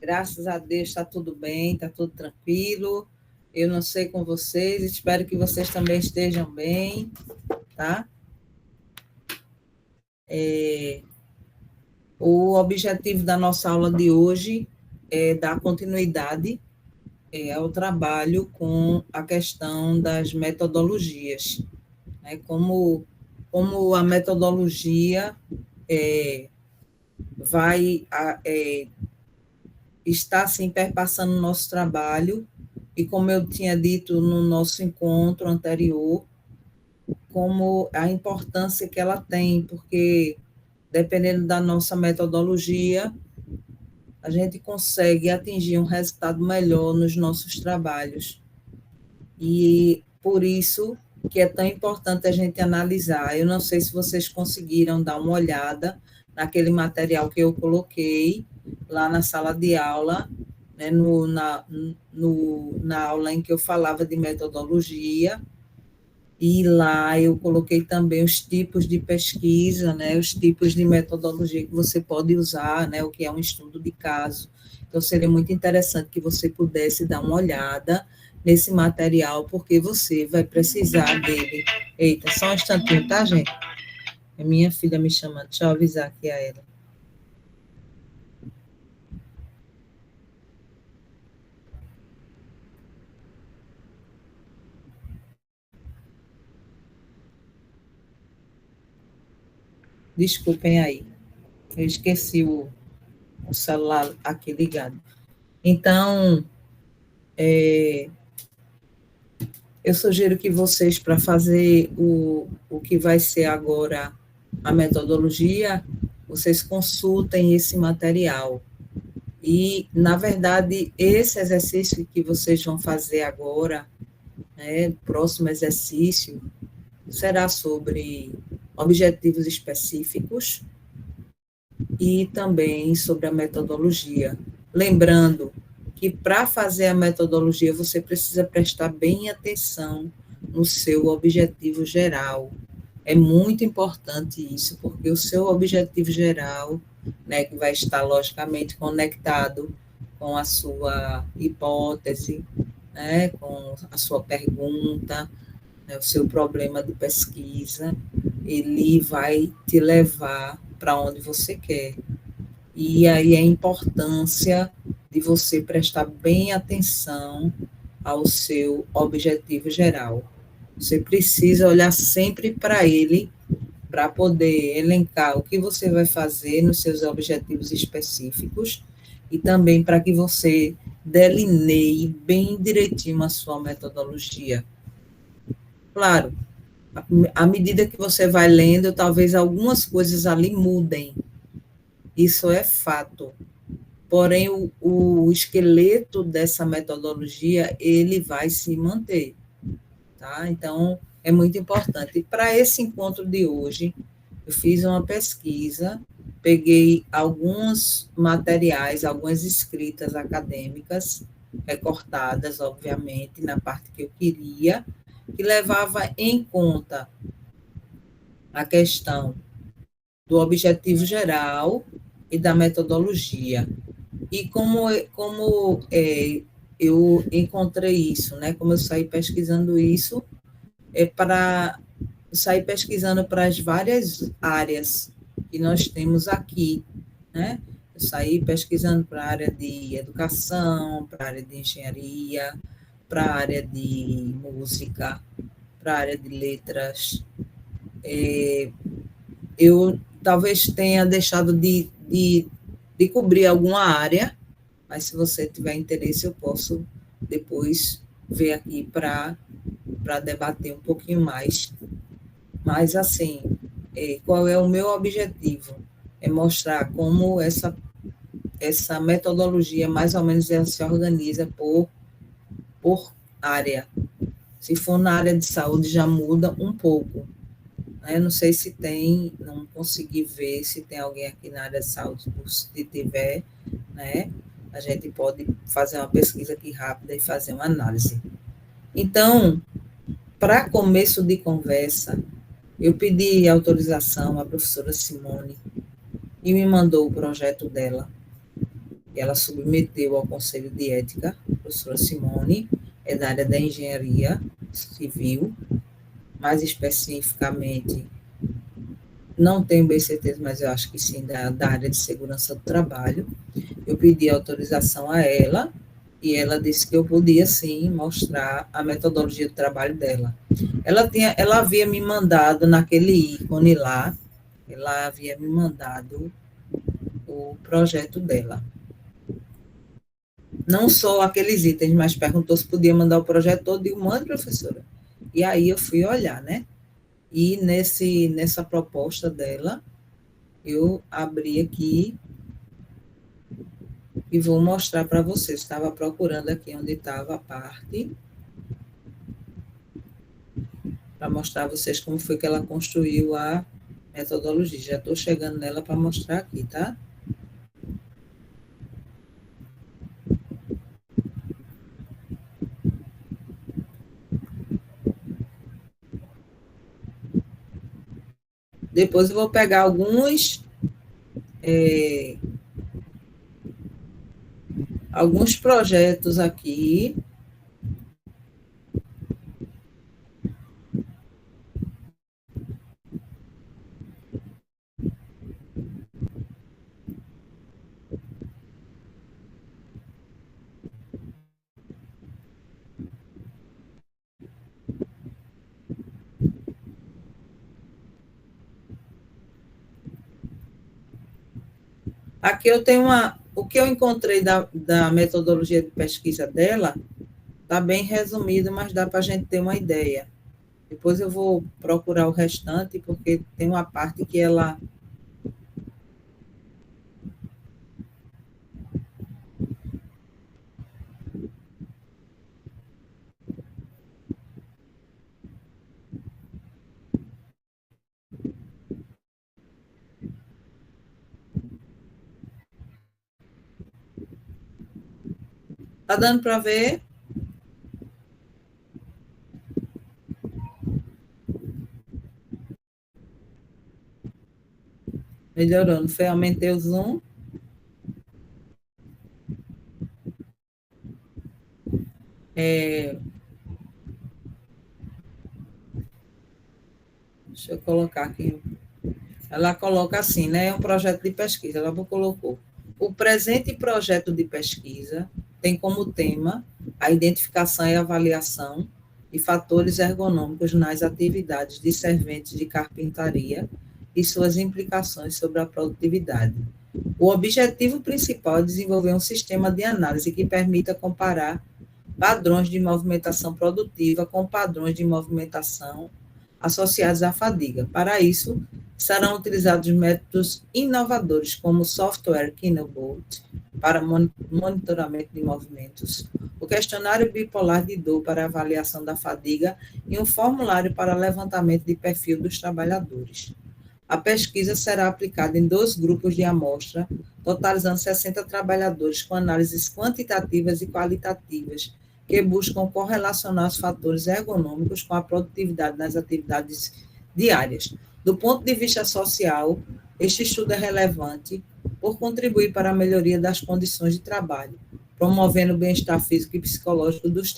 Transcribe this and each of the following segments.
Graças a Deus está tudo bem, está tudo tranquilo. Eu não sei com vocês, espero que vocês também estejam bem, tá? O objetivo da nossa aula de hoje é dar continuidade ao trabalho com a questão das metodologias, né? Como a metodologia vai estar assim, perpassando o nosso trabalho, e como eu tinha dito no nosso encontro anterior, como a importância que ela tem, porque dependendo da nossa metodologia, a gente consegue atingir um resultado melhor nos nossos trabalhos. E por isso que é tão importante a gente analisar. Eu não sei se vocês conseguiram dar uma olhada naquele material que eu coloquei lá na sala de aula, né, na aula em que eu falava de metodologia, e lá eu coloquei também os tipos de pesquisa, né, os tipos de metodologia que você pode usar, né, o que é um estudo de caso. Então, seria muito interessante que você pudesse dar uma olhada nesse material, porque você vai precisar dele. Eita, só um instantinho, tá, gente? É minha filha me chamando, deixa eu avisar aqui a ela. Desculpem aí, eu esqueci o celular aqui ligado. Então, eu sugiro que vocês, para fazer o que vai ser agora a metodologia, vocês consultem esse material. E, na verdade, esse exercício que vocês vão fazer agora, né, o próximo exercício, será sobre objetivos específicos e também sobre a metodologia. Lembrando que para fazer a metodologia você precisa prestar bem atenção no seu objetivo geral. É muito importante isso, porque o seu objetivo geral, né, que vai estar logicamente conectado com a sua hipótese, né, com a sua pergunta, né, o seu problema de pesquisa, ele vai te levar para onde você quer. E aí a importância de você prestar bem atenção ao seu objetivo geral. Você precisa olhar sempre para ele, para poder elencar o que você vai fazer nos seus objetivos específicos e também para que você delineie bem direitinho a sua metodologia. Claro, à medida que você vai lendo, talvez algumas coisas ali mudem. Isso é fato. Porém, o esqueleto dessa metodologia, ele vai se manter, tá? Então, é muito importante. E para esse encontro de hoje, eu fiz uma pesquisa, peguei alguns materiais, algumas escritas acadêmicas, recortadas, obviamente, na parte que eu queria, que levava em conta a questão do objetivo geral e da metodologia. E como eu encontrei isso, né? Como eu saí pesquisando isso, para sair pesquisando para as várias áreas que nós temos aqui, né? Eu saí pesquisando para a área de educação, para a área de engenharia, para a área de música, para a área de letras. Eu talvez tenha deixado de cobrir alguma área, mas se você tiver interesse, eu posso depois ver aqui para debater um pouquinho mais. Mas, assim, qual é o meu objetivo? É mostrar como essa metodologia, mais ou menos, ela se organiza por área. Se for na área de saúde, já muda um pouco. Eu não sei se tem, não consegui ver se tem alguém aqui na área de saúde, se tiver, né, a gente pode fazer uma pesquisa aqui rápida e fazer uma análise. Então, para começo de conversa, eu pedi autorização à professora Simone e me mandou o projeto dela. ela submeteu ao Conselho de Ética, a professora Simone, é da área da engenharia civil, mais especificamente, não tenho bem certeza, mas eu acho que sim, da área de segurança do trabalho. Eu pedi autorização a ela, e ela disse que eu podia, sim, mostrar a metodologia do trabalho dela. Ela havia me mandado, naquele ícone lá, ela havia me mandado o projeto dela. Não só aqueles itens, mas perguntou se podia mandar o projeto todo, e eu mando, professora. E aí eu fui olhar, né? E nessa proposta dela, eu abri aqui e vou mostrar para vocês. Estava procurando aqui onde estava a parte, para mostrar a vocês como foi que ela construiu a metodologia. Já estou chegando nela para mostrar aqui, tá? Depois eu vou pegar alguns projetos aqui. Aqui eu tenho o que eu encontrei da metodologia de pesquisa dela, está bem resumido, mas dá para a gente ter uma ideia. Depois eu vou procurar o restante, porque tem uma parte que ela... Está dando para ver? Melhorou, não foi? Aumentei o zoom. Deixa eu colocar aqui. Ela coloca assim, né? É um projeto de pesquisa. Ela colocou: o presente projeto de pesquisa tem como tema a identificação e avaliação de fatores ergonômicos nas atividades de serventes de carpintaria e suas implicações sobre a produtividade. O objetivo principal é desenvolver um sistema de análise que permita comparar padrões de movimentação produtiva com padrões de movimentação associados à fadiga. Para isso, serão utilizados métodos inovadores, como o software Kinebolt, para monitoramento de movimentos, o questionário bipolar de dor para avaliação da fadiga e um formulário para levantamento de perfil dos trabalhadores. A pesquisa será aplicada em 2 grupos de amostra, totalizando 60 trabalhadores, com análises quantitativas e qualitativas, que buscam correlacionar os fatores ergonômicos com a produtividade nas atividades diárias. Do ponto de vista social, este estudo é relevante por contribuir para a melhoria das condições de trabalho, promovendo o bem-estar físico e psicológico dos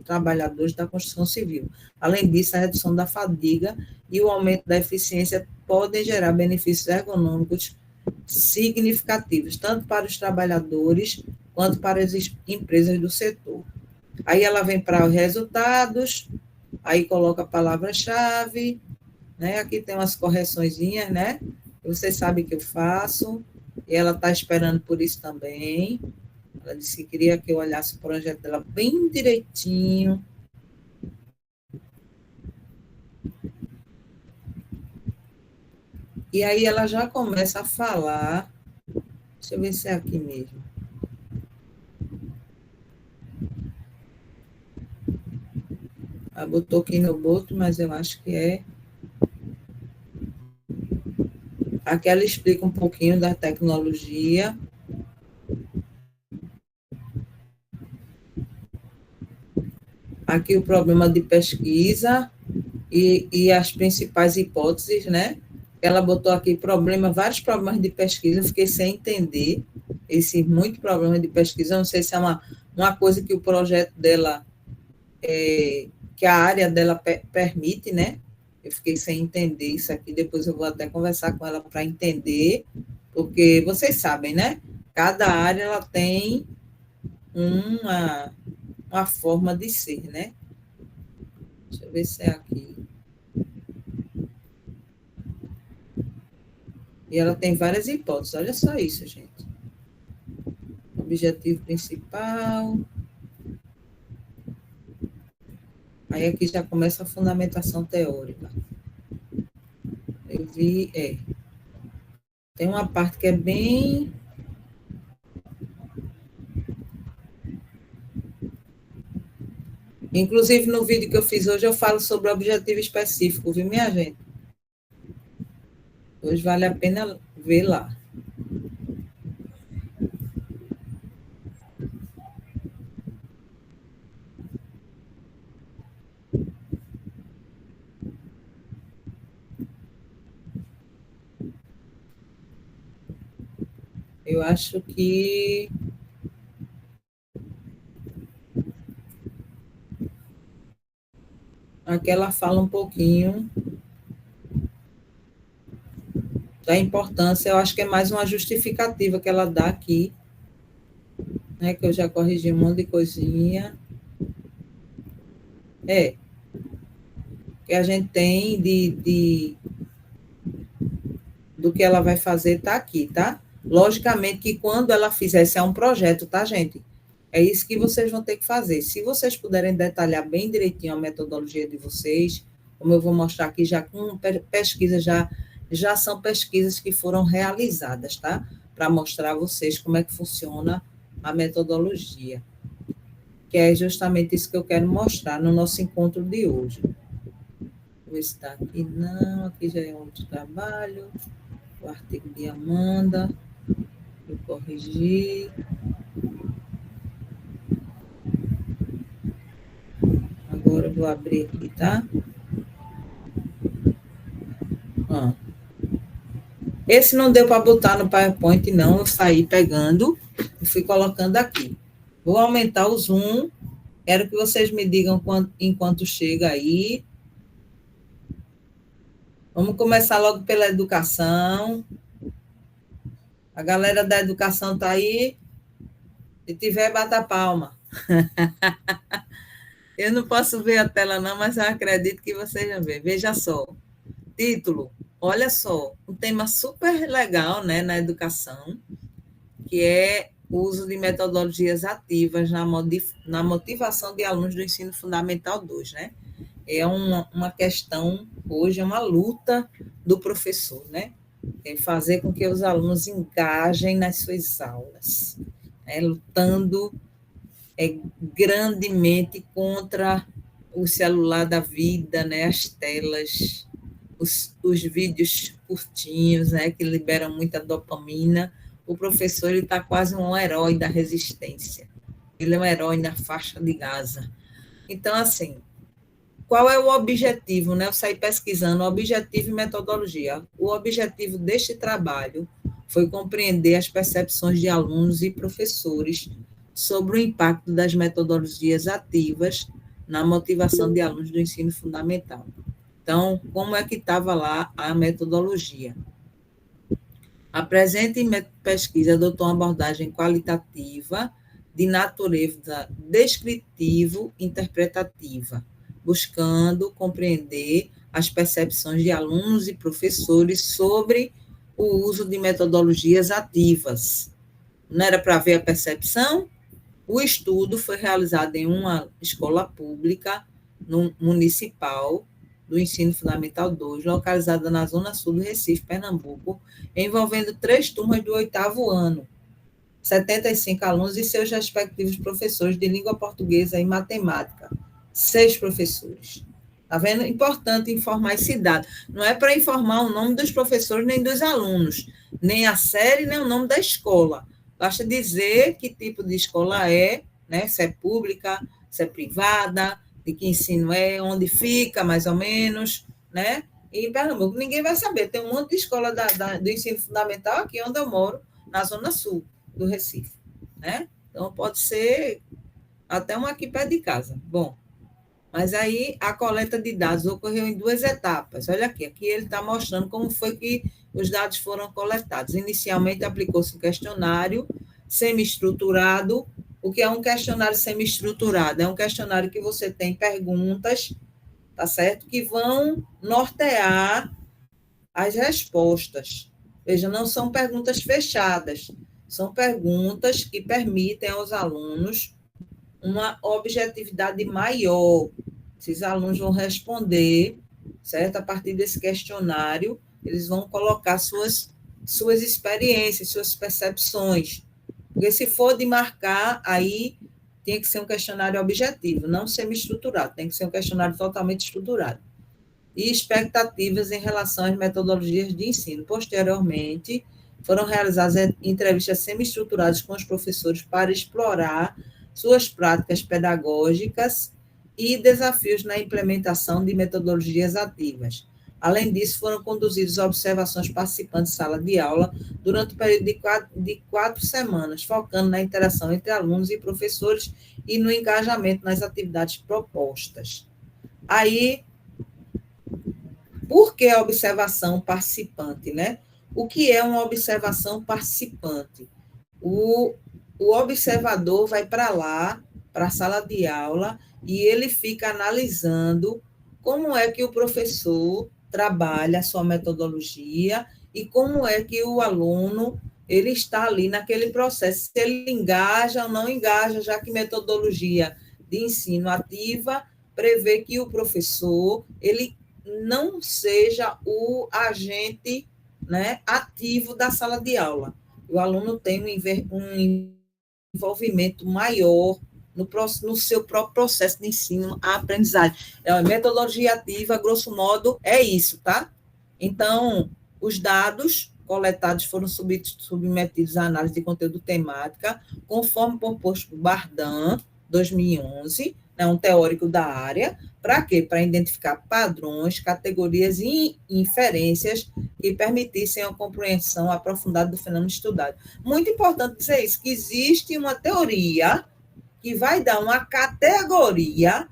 trabalhadores da construção civil. Além disso, a redução da fadiga e o aumento da eficiência podem gerar benefícios ergonômicos significativos, tanto para os trabalhadores quanto para as empresas do setor. Aí ela vem para os resultados, aí coloca a palavra-chave, né? Aqui tem umas correçõezinhas, né? Vocês sabem que eu faço, e ela está esperando por isso também. Ela disse que queria que eu olhasse o projeto dela bem direitinho. E aí ela já começa a falar. Deixa eu ver se é aqui mesmo. Ela botou aqui no boto, mas eu acho que é. Aqui ela explica um pouquinho da tecnologia. Aqui o problema de pesquisa e as principais hipóteses, né? Ela botou aqui vários problemas de pesquisa, eu fiquei sem entender esse muito problema de pesquisa, eu não sei se é uma coisa que o projeto dela, que a área dela permite, né? Eu fiquei sem entender isso aqui, depois eu vou até conversar com ela para entender, porque vocês sabem, né? Cada área ela tem uma forma de ser, né? Deixa eu ver se é aqui. E ela tem várias hipóteses, olha só isso, gente. Objetivo principal. Aí aqui já começa a fundamentação teórica. Eu vi, tem uma parte que é bem... Inclusive, no vídeo que eu fiz hoje, eu falo sobre objetivo específico, viu, minha gente? Hoje vale a pena ver lá. Eu acho que... aqui ela fala um pouquinho da importância, eu acho que é mais uma justificativa que ela dá aqui, né, que eu já corrigi um monte de coisinha. Que a gente tem do que ela vai fazer está aqui, tá? Logicamente que quando ela fizer, esse é um projeto, tá, gente? É isso que vocês vão ter que fazer. Se vocês puderem detalhar bem direitinho a metodologia de vocês, como eu vou mostrar aqui já com pesquisa, já são pesquisas que foram realizadas, tá? Para mostrar a vocês como é que funciona a metodologia. Que é justamente isso que eu quero mostrar no nosso encontro de hoje. Vou ver se está aqui, não, aqui já é outro trabalho. O artigo de Amanda, eu corrigi. Agora eu vou abrir aqui, tá? Esse não deu para botar no PowerPoint, não. Eu saí pegando e fui colocando aqui. Vou aumentar o zoom. Quero que vocês me digam enquanto chega aí. Vamos começar logo pela educação. A galera da educação está aí. Se tiver, bata a palma. Eu não posso ver a tela, não, mas eu acredito que vocês vão ver. Veja só. Título. Olha só. Um tema super legal, né, na educação, que é o uso de metodologias ativas na motivação de alunos do ensino fundamental 2, né? É uma questão, hoje, é uma luta do professor, né? É fazer com que os alunos engajem nas suas aulas, né? Lutando grandemente contra o celular da vida, né? As telas, os vídeos curtinhos, né? Que liberam muita dopamina. O professor está quase um herói da resistência. Ele é um herói na faixa de Gaza. Então, assim, qual é o objetivo, né? Eu saí pesquisando objetivo e metodologia. O objetivo deste trabalho foi compreender as percepções de alunos e professores sobre o impacto das metodologias ativas na motivação de alunos do ensino fundamental. Então, como é que estava lá a metodologia? A presente pesquisa adotou uma abordagem qualitativa de natureza descritivo-interpretativa, buscando compreender as percepções de alunos e professores sobre o uso de metodologias ativas. Não era para ver a percepção? O estudo foi realizado em uma escola pública municipal do Ensino Fundamental 2, localizada na Zona Sul do Recife, Pernambuco, envolvendo 3 turmas do 8º ano, 75 alunos e seus respectivos professores de língua portuguesa e matemática, 6 professores. Está vendo? Importante informar esse dado. Não é para informar o nome dos professores nem dos alunos, nem a série, nem o nome da escola. Basta dizer que tipo de escola é, né? Se é pública, se é privada, de que ensino é, onde fica, mais ou menos, né? em Pernambuco. Ninguém vai saber. Tem um monte de escola do ensino fundamental aqui onde eu moro, na Zona Sul do Recife. Né? Então, pode ser até um aqui perto de casa. Bom, mas aí a coleta de dados ocorreu em 2 etapas. Olha aqui ele está mostrando como foi que os dados foram coletados. Inicialmente aplicou-se um questionário semi-estruturado. O que é um questionário semi-estruturado? É um questionário que você tem perguntas, tá certo? Que vão nortear as respostas. Veja, não são perguntas fechadas, são perguntas que permitem aos alunos uma objetividade maior. Esses alunos vão responder, certo? A partir desse questionário, eles vão colocar suas experiências, suas percepções. Porque se for de marcar, aí tem que ser um questionário objetivo, não semi-estruturado, tem que ser um questionário totalmente estruturado. E expectativas em relação às metodologias de ensino. Posteriormente, foram realizadas entrevistas semi-estruturadas com os professores para explorar suas práticas pedagógicas e desafios na implementação de metodologias ativas. Além disso, foram conduzidas observações participantes de sala de aula durante o período de 4 semanas, focando na interação entre alunos e professores e no engajamento nas atividades propostas. Aí, por que a observação participante, né? O que é uma observação participante? O observador vai para lá, para a sala de aula, e ele fica analisando como é que o professor trabalha a sua metodologia e como é que o aluno ele está ali naquele processo, se ele engaja ou não engaja, já que metodologia de ensino ativa prevê que o professor ele não seja o agente, né, ativo da sala de aula. O aluno tem um envolvimento maior no seu próprio processo de ensino, a aprendizagem. A metodologia ativa, grosso modo, é isso, tá? Então, os dados coletados foram submetidos à análise de conteúdo temática, conforme proposto por Bardan, 2011, né, um teórico da área. Para quê? Para identificar padrões, categorias e inferências que permitissem a compreensão aprofundada do fenômeno estudado. Muito importante dizer isso, que existe uma teoria que vai dar uma categoria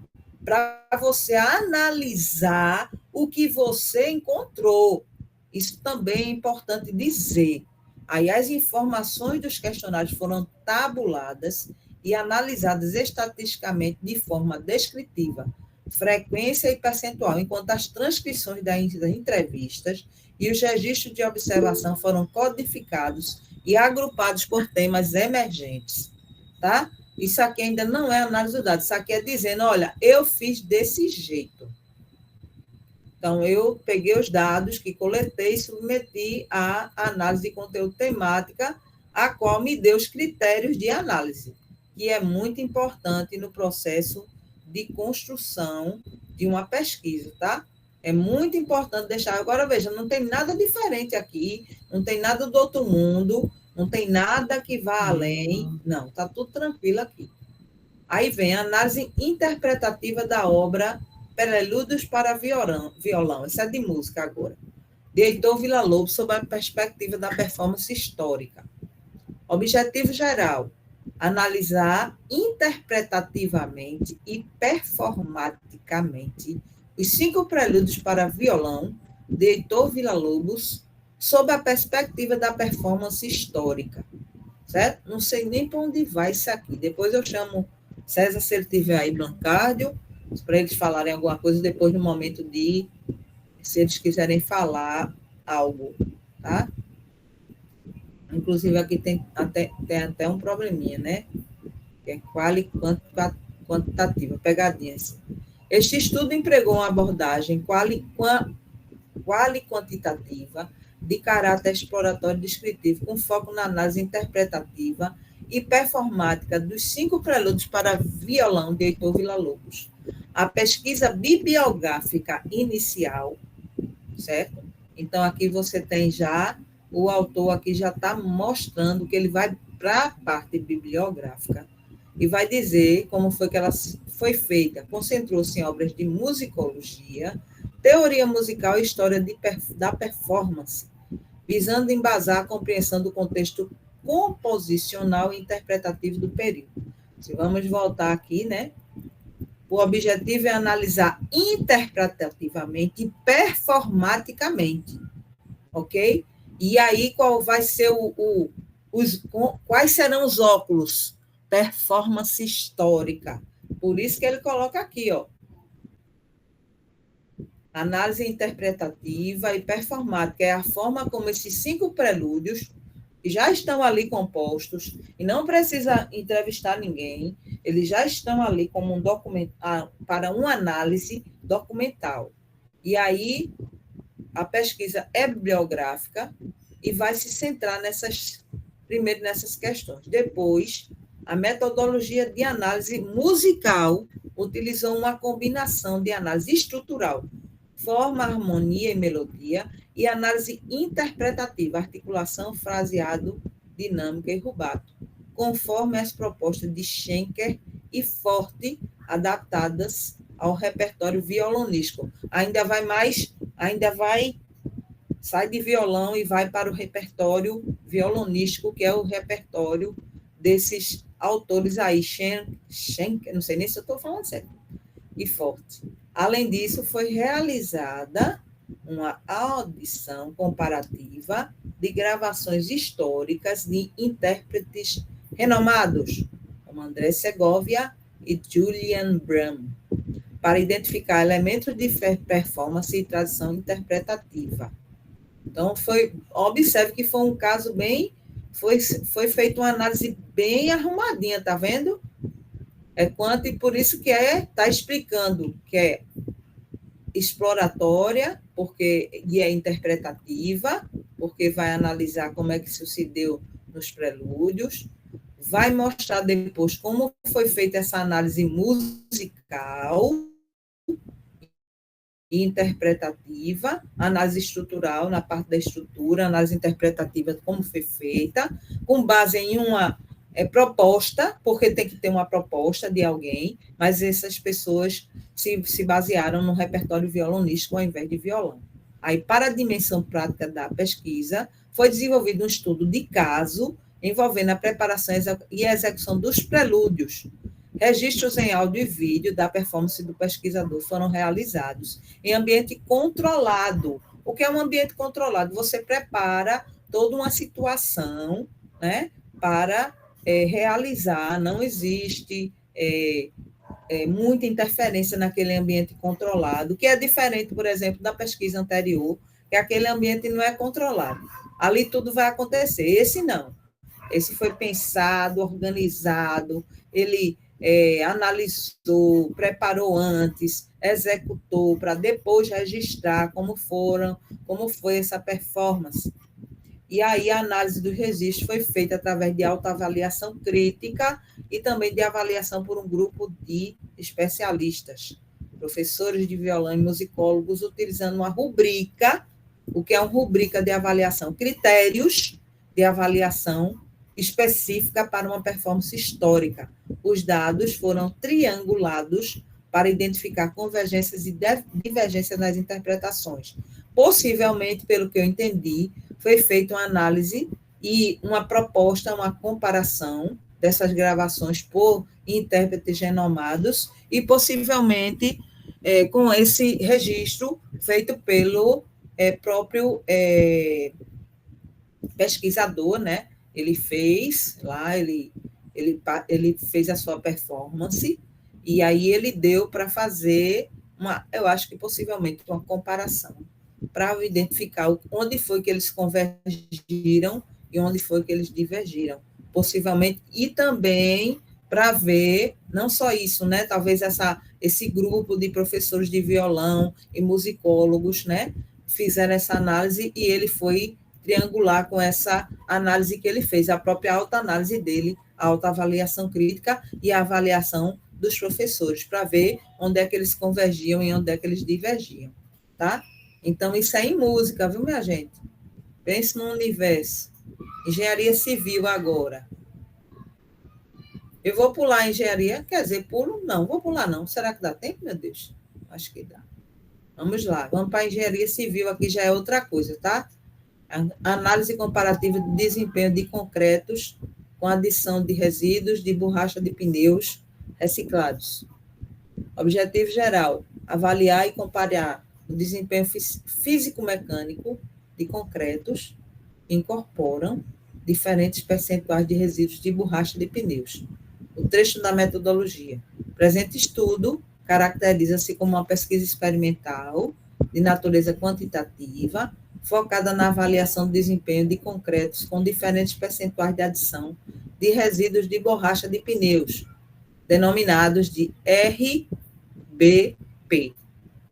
para você analisar o que você encontrou. Isso também é importante dizer. Aí as informações dos questionários foram tabuladas e analisadas estatisticamente de forma descritiva, frequência e percentual, enquanto as transcrições das entrevistas e os registros de observação foram codificados e agrupados por temas emergentes, tá? Isso aqui ainda não é análise do dado, isso aqui é dizendo, olha, eu fiz desse jeito. Então, eu peguei os dados que coletei e submeti à análise de conteúdo temática, a qual me deu os critérios de análise, que é muito importante no processo de construção de uma pesquisa, tá? É muito importante deixar. Agora, veja, não tem nada diferente aqui, não tem nada do outro mundo, não tem nada que vá além. Não, está tudo tranquilo aqui. Aí vem a análise interpretativa da obra Prelúdios para Violão. Isso é de música agora. De Heitor Villa-Lobos, sob a perspectiva da performance histórica. Objetivo geral: analisar interpretativamente e performaticamente os 5 prelúdios para violão de Heitor Villa-Lobos, sob a perspectiva da performance histórica. Certo? Não sei nem para onde vai isso aqui. Depois eu chamo César, se ele tiver aí, Blancárdio, para eles falarem alguma coisa, depois no momento de, se eles quiserem falar algo, tá? Inclusive, aqui tem até um probleminha, né? Que é quantitativa, pegadinhas. Este estudo empregou uma abordagem quantitativa de caráter exploratório e descritivo, com foco na análise interpretativa e performática dos 5 prelúdios para violão de Heitor Villa-Lobos. A pesquisa bibliográfica inicial, certo? Então, aqui você tem já, o autor aqui já está mostrando que ele vai para a parte bibliográfica e vai dizer como foi que ela foi feita. Concentrou-se em obras de musicologia, teoria musical e história da performance, visando embasar a compreensão do contexto composicional e interpretativo do período. Se vamos voltar aqui, né? O objetivo é analisar interpretativamente e performaticamente, ok? E aí, qual vai ser quais serão os óculos? Performance histórica. Por isso que ele coloca aqui, ó. Análise interpretativa e performática é a forma como esses 5 prelúdios, que já estão ali compostos, e não precisa entrevistar ninguém, eles já estão ali como um documento, para uma análise documental. E aí, a pesquisa é bibliográfica e vai se centrar primeiro nessas questões. Depois, a metodologia de análise musical utilizou uma combinação de análise estrutural, forma, harmonia e melodia, e análise interpretativa, articulação, fraseado, dinâmica e rubato, conforme as propostas de Schenker e Forte, adaptadas ao repertório violonístico. Ainda vai, sai de violão e vai para o repertório violonístico, que é o repertório desses autores aí, Schenker, não sei nem se eu estou falando certo, e Forte. Além disso, foi realizada uma audição comparativa de gravações históricas de intérpretes renomados, como André Segovia e Julian Bram, para identificar elementos de performance e tradição interpretativa. Então, observe que foi um caso foi feita uma análise bem arrumadinha, tá vendo? E por isso que está explicando que é exploratória, e é interpretativa, porque vai analisar como é que sucedeu nos prelúdios, vai mostrar depois como foi feita essa análise musical e interpretativa, análise estrutural, na parte da estrutura, análise interpretativa, como foi feita, com base em uma proposta, porque tem que ter uma proposta de alguém, mas essas pessoas se basearam no repertório violonístico ao invés de violão. Aí, para a dimensão prática da pesquisa, foi desenvolvido um estudo de caso envolvendo a preparação e a execução dos prelúdios. Registros em áudio e vídeo da performance do pesquisador foram realizados em ambiente controlado. O que é um ambiente controlado? Você prepara toda uma situação, né, para realizar, não existe muita interferência naquele ambiente controlado, que é diferente, por exemplo, da pesquisa anterior, que aquele ambiente não é controlado. Ali tudo vai acontecer. Esse não. Esse foi pensado, organizado, ele analisou, preparou antes, executou para depois registrar como foi essa performance. E aí a análise dos registros foi feita através de autoavaliação crítica e também de avaliação por um grupo de especialistas, professores de violão e musicólogos, utilizando uma rubrica, o que é uma rubrica de avaliação, critérios de avaliação específica para uma performance histórica. Os dados foram triangulados para identificar convergências e divergências nas interpretações. Possivelmente, pelo que eu entendi, foi feita uma análise e uma proposta, uma comparação dessas gravações por intérpretes renomados e, possivelmente, com esse registro feito pelo próprio pesquisador, né? Ele fez lá, ele fez a sua performance e aí ele deu para fazer eu acho que possivelmente uma comparação, para identificar onde foi que eles convergiram e onde foi que eles divergiram, possivelmente, e também para ver, não só isso, né? Talvez esse grupo de professores de violão e musicólogos, né? Fizeram essa análise e ele foi triangular com essa análise que ele fez, a própria autoanálise dele, a autoavaliação crítica e a avaliação dos professores, para ver onde é que eles convergiam e onde é que eles divergiam, tá? Então, isso é em música, viu, minha gente? Pense no universo. Engenharia civil agora. Eu vou pular a engenharia, quer dizer, pulo? Não, vou pular não. Será que dá tempo, meu Deus? Acho que dá. Vamos lá, vamos para a engenharia civil, aqui já é outra coisa, tá? Análise comparativa de desempenho de concretos com adição de resíduos de borracha de pneus reciclados. Objetivo geral: avaliar e comparar o desempenho físico-mecânico de concretos que incorporam diferentes percentuais de resíduos de borracha de pneus. O trecho da metodologia. O presente estudo caracteriza-se como uma pesquisa experimental de natureza quantitativa, focada na avaliação do desempenho de concretos com diferentes percentuais de adição de resíduos de borracha de pneus, denominados de RBP.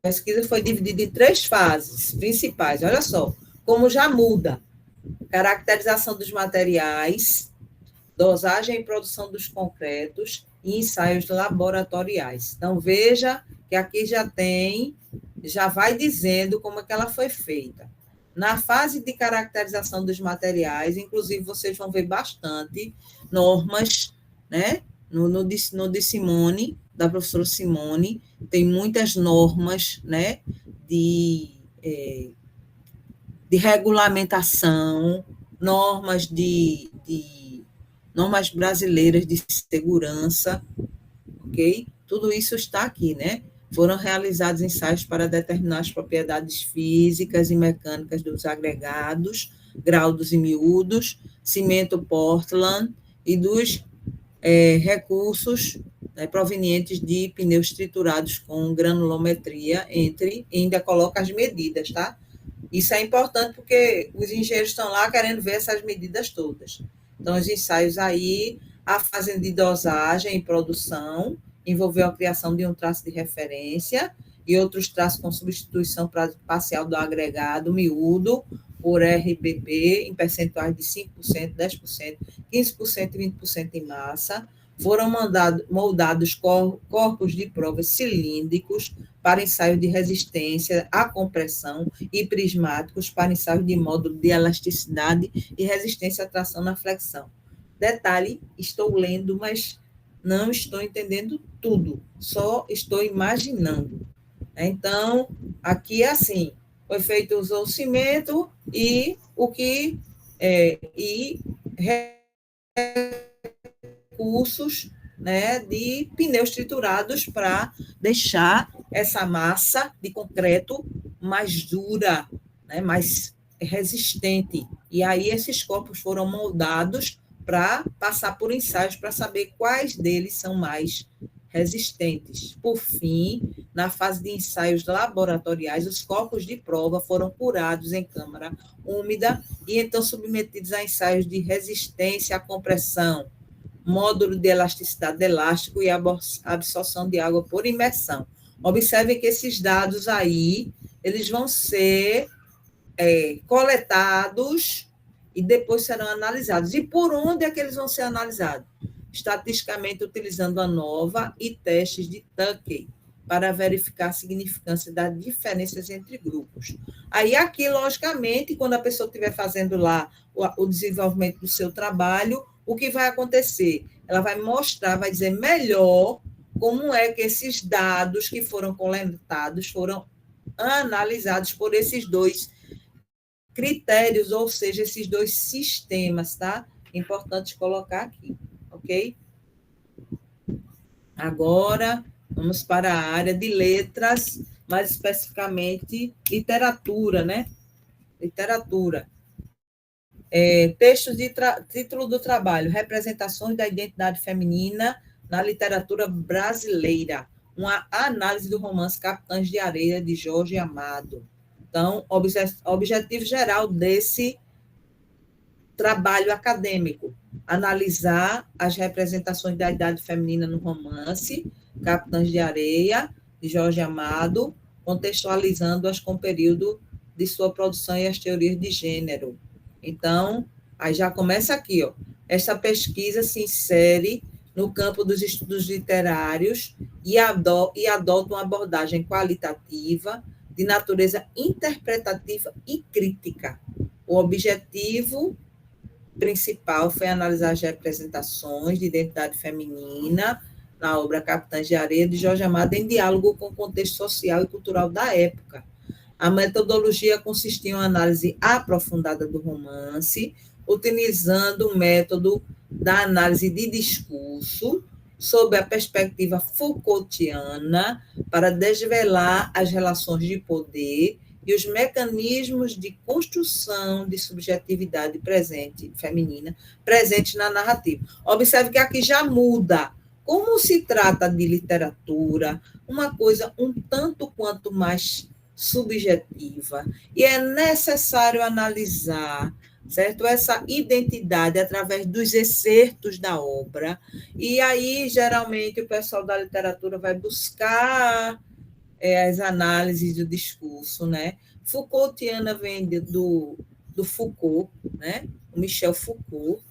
A pesquisa foi dividida em 3 fases principais. Olha só, como já muda: caracterização dos materiais, dosagem e produção dos concretos e ensaios laboratoriais. Então, veja que aqui já vai dizendo como é que ela foi feita. Na fase de caracterização dos materiais, inclusive, vocês vão ver bastante normas, né? No de Simone, da professora Simone, tem muitas normas, né? De regulamentação, normas brasileiras de segurança, ok? Tudo isso está aqui, né? Foram realizados ensaios para determinar as propriedades físicas e mecânicas dos agregados, graudos e miúdos, cimento Portland e dos recursos, né, provenientes de pneus triturados com granulometria, e ainda coloca as medidas, tá? Isso é importante porque os engenheiros estão lá querendo ver essas medidas todas. Então, os ensaios aí, a fase de dosagem e produção, envolveu a criação de um traço de referência e outros traços com substituição parcial do agregado miúdo por RBP em percentuais de 5%, 10%, 15% e 20% em massa. Foram moldados corpos de provas cilíndricos para ensaio de resistência à compressão e prismáticos para ensaio de módulo de elasticidade e resistência à tração na flexão. Detalhe, estou lendo, mas não estou entendendo tudo, só estou imaginando. Então, aqui é assim, foi feito, usou o cimento e o que e recursos, né, de pneus triturados para deixar essa massa de concreto mais dura, né, mais resistente. E aí esses corpos foram moldados para passar por ensaios para saber quais deles são mais resistentes. Por fim, na fase de ensaios laboratoriais, os corpos de prova foram curados em câmara úmida e então submetidos a ensaios de resistência à compressão, módulo de elasticidade elástico e absorção de água por imersão. Observem que esses dados aí, eles vão ser coletados e depois serão analisados. E por onde é que eles vão ser analisados? Estatisticamente, utilizando a ANOVA e testes de Tukey, para verificar a significância das diferenças entre grupos. Aí, aqui, logicamente, quando a pessoa estiver fazendo lá o desenvolvimento do seu trabalho, o que vai acontecer? Ela vai mostrar, vai dizer melhor como é que esses dados que foram coletados foram analisados por esses 2 critérios, ou seja, esses 2 sistemas, tá? Importante colocar aqui, ok? Agora, vamos para a área de letras, mais especificamente literatura, né? Literatura. Textos de título do trabalho: Representações da identidade feminina na literatura brasileira. Uma análise do romance Capitães de Areia, de Jorge Amado. Então, objetivo geral desse trabalho acadêmico: analisar as representações da idade feminina no romance Capitães de Areia, de Jorge Amado, contextualizando-as com o período de sua produção e as teorias de gênero. Então, aí já começa aqui, ó. Esta pesquisa se insere no campo dos estudos literários e adota uma abordagem qualitativa de natureza interpretativa e crítica. O objetivo principal foi analisar as representações de identidade feminina na obra Capitães de Areia, de Jorge Amado, em diálogo com o contexto social e cultural da época. A metodologia consistia em uma análise aprofundada do romance, utilizando o método da análise de discurso, sob a perspectiva Foucaultiana, para desvelar as relações de poder e os mecanismos de construção de subjetividade presente, feminina, presente na narrativa. Observe que aqui já muda. Como se trata de literatura, uma coisa um tanto quanto mais subjetiva, e é necessário analisar, certo? Essa identidade através dos excertos da obra, e aí, geralmente, o pessoal da literatura vai buscar as análises do discurso, né? Foucaultiana vem do Foucault, né? O Michel Foucault,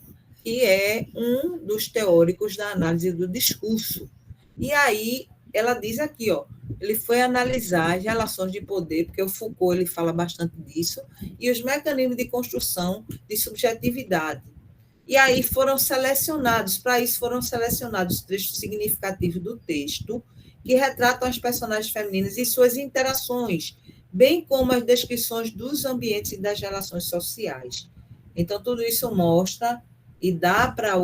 que é um dos teóricos da análise do discurso. E aí, ela diz aqui, ó, ele foi analisar as relações de poder, porque o Foucault ele fala bastante disso, e os mecanismos de construção de subjetividade. E aí foram selecionados, para isso foram selecionados trechos significativos do texto, que retratam as personagens femininas e suas interações, bem como as descrições dos ambientes e das relações sociais. Então, tudo isso mostra e dá para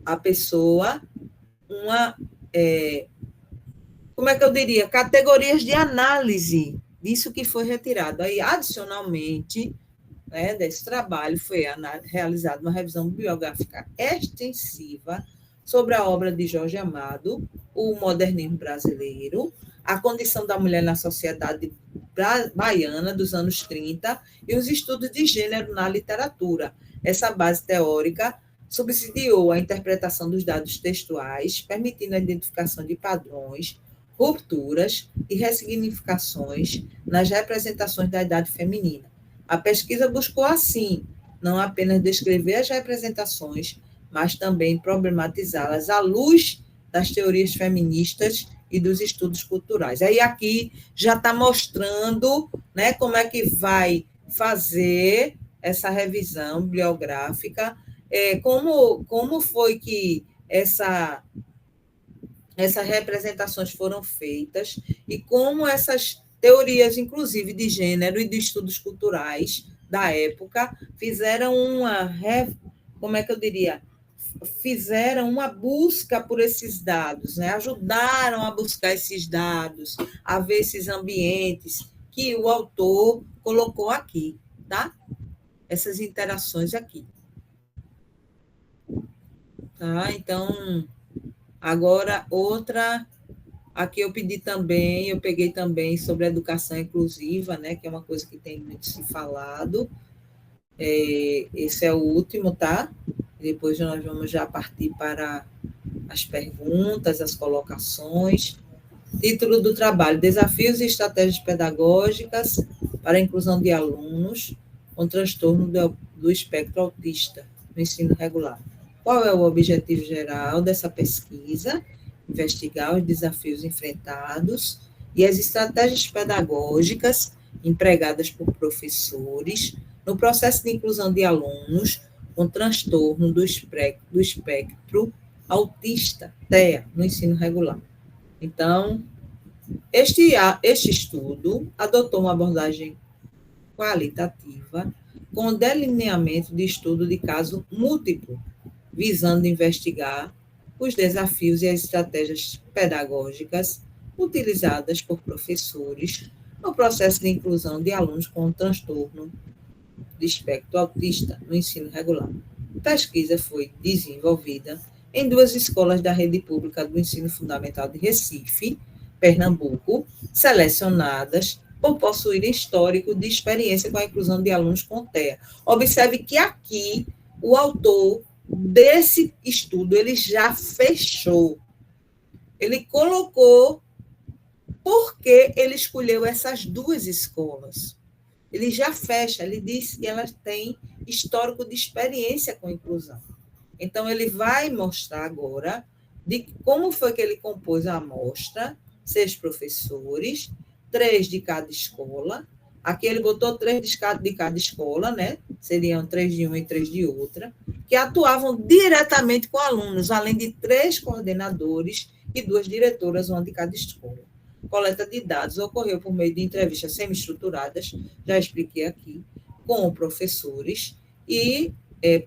a pessoa uma, como é que eu diria, categorias de análise disso que foi retirado. Aí, adicionalmente, né, desse trabalho, foi realizada uma revisão bibliográfica extensiva sobre a obra de Jorge Amado, o modernismo brasileiro, a condição da mulher na sociedade baiana dos anos 30 e os estudos de gênero na literatura. Essa base teórica subsidiou a interpretação dos dados textuais, permitindo a identificação de padrões, rupturas e ressignificações nas representações da idade feminina. A pesquisa buscou, assim, não apenas descrever as representações, mas também problematizá-las à luz das teorias feministas e dos estudos culturais. Aí aqui já está mostrando, né, como é que vai fazer essa revisão bibliográfica, como foi que essas representações foram feitas e como essas teorias, inclusive de gênero e de estudos culturais da época, fizeram como é que eu diria? Fizeram uma busca por esses dados, né? Ajudaram a buscar esses dados, a ver esses ambientes que o autor colocou aqui, tá? Essas interações aqui. Tá? Então, agora outra. Aqui eu peguei também sobre a educação inclusiva, né, que é uma coisa que tem muito se falado. Esse é o último, tá? Depois nós vamos já partir para as perguntas, as colocações. Título do trabalho: Desafios e estratégias pedagógicas para a inclusão de alunos com transtorno do espectro autista no ensino regular. Qual é o objetivo geral dessa pesquisa? Investigar os desafios enfrentados e as estratégias pedagógicas empregadas por professores no processo de inclusão de alunos com transtorno do espectro autista, TEA, no ensino regular. Então, este estudo adotou uma abordagem qualitativa com delineamento de estudo de caso múltiplo, visando investigar os desafios e as estratégias pedagógicas utilizadas por professores no processo de inclusão de alunos com transtorno de espectro autista no ensino regular. A pesquisa foi desenvolvida em 2 escolas da rede pública do ensino fundamental de Recife, Pernambuco, selecionadas por possuírem histórico de experiência com a inclusão de alunos com TEA. Observe que aqui o autor desse estudo ele já fechou. Ele colocou por que ele escolheu essas 2 escolas. Ele já fecha, ele diz que elas têm histórico de experiência com inclusão. Então, ele vai mostrar agora de como foi que ele compôs a amostra, 6 professores, 3 de cada escola, Aqui ele botou 3 de cada escola, né? Seriam 3 de uma e 3 de outra, que atuavam diretamente com alunos, além de 3 coordenadores e 2 diretoras, uma de cada escola. Coleta de dados ocorreu por meio de entrevistas semi-estruturadas, já expliquei aqui, com professores, e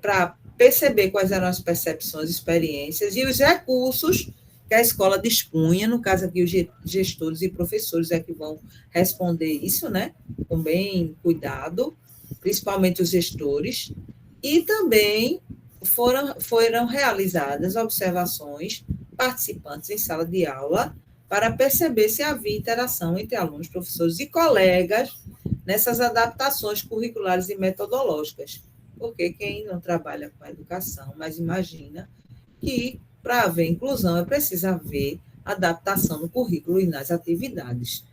para perceber quais eram as percepções, experiências e os recursos que a escola dispunha, no caso aqui os gestores e professores é que vão responder isso, né, com bem cuidado, principalmente os gestores, e também foram realizadas observações participantes em sala de aula para perceber se havia interação entre alunos, professores e colegas nessas adaptações curriculares e metodológicas, porque quem não trabalha com a educação, mas imagina que para haver inclusão é preciso haver adaptação no currículo e nas atividades.